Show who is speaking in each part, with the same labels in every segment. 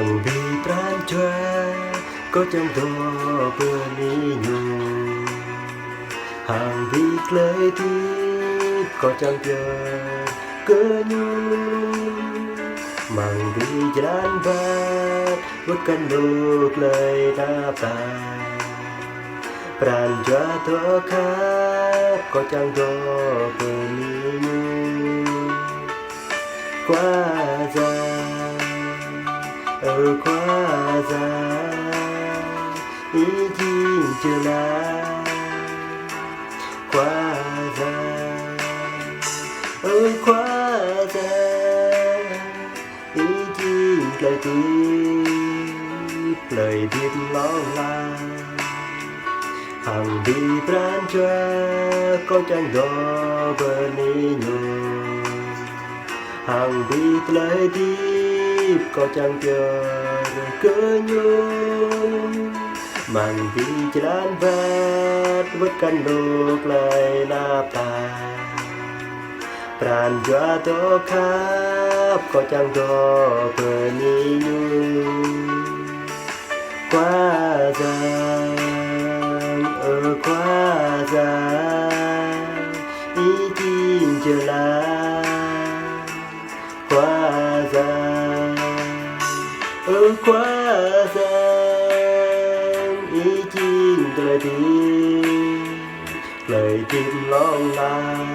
Speaker 1: Hằng vì tràn trề có chẳng đo bữa ní nhung hàng vì lời tiếp có chẳng chờ cơ nhung mang vì gian bát bất cần lúc lời đáp tài pran cho thọ khác có chẳng đo bữa ní nhung quá dài ở quá dài ý chí chưa lại quá dài ở quá dài ý chí lời tiếp lo lại hàng đi pran cho có chẳng đo bờ ní nhung hàng đi lời tiếp có chẳng chờ cơ nhung mang đi jalan bat bất cần lúc lời nạp tài pran jatuh khắp có chẳng đo bờ ní nhung quá dài ở quá dài ý chí trở lại quá dài ở quá dài ý chí lời tim long lai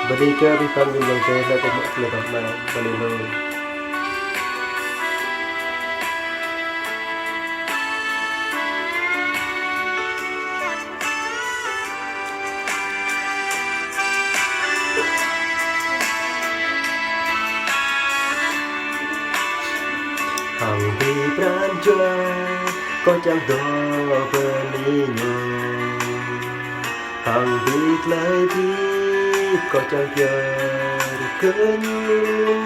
Speaker 1: Berdeka di panggung yang saya lakukan selepas malam Haleluya. Hằng vì pran cho có chẳng đo bờ ní nhung hằng vì lời tiếp có chẳng chờ cơ nhung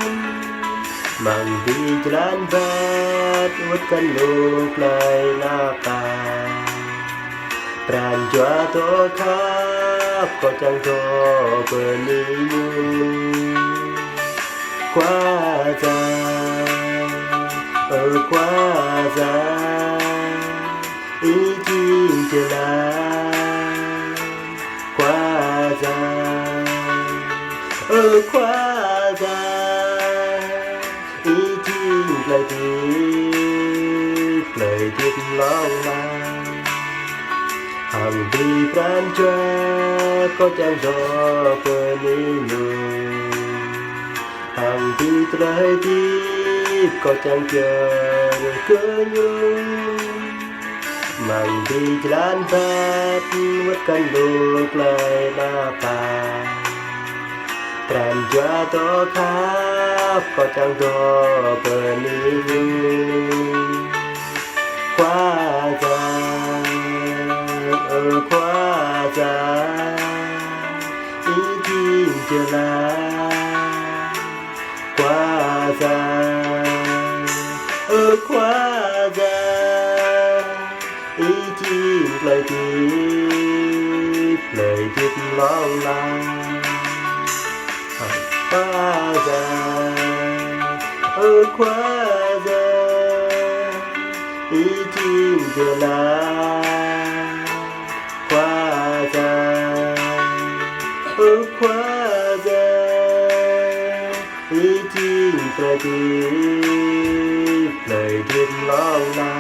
Speaker 1: mang đi jalan bat bất cần lúc lời nạp tài pran jatuh khắp có chẳng đo bờ ní nhung quá dài ở quá dài ý chí trở lại quá dài ở quá dài ý chí lời tiếp long lai hàng vì pran cho có chẳng đo bờ ní nhung hàng vì lời tiếp có chẳng chờ cơ nhung mang đi jalan bat bất cần lúc lời nạp tài pran jatuh khắp có chẳng đo bờ ní nhung quá dài ở quá dài ý chí trở lại quá dài ở quá dài ý chí lời tiếp long lai quá dài ở quá dài ý chí trở lại quá dài ở quá dài ý chí lời tiếp long lai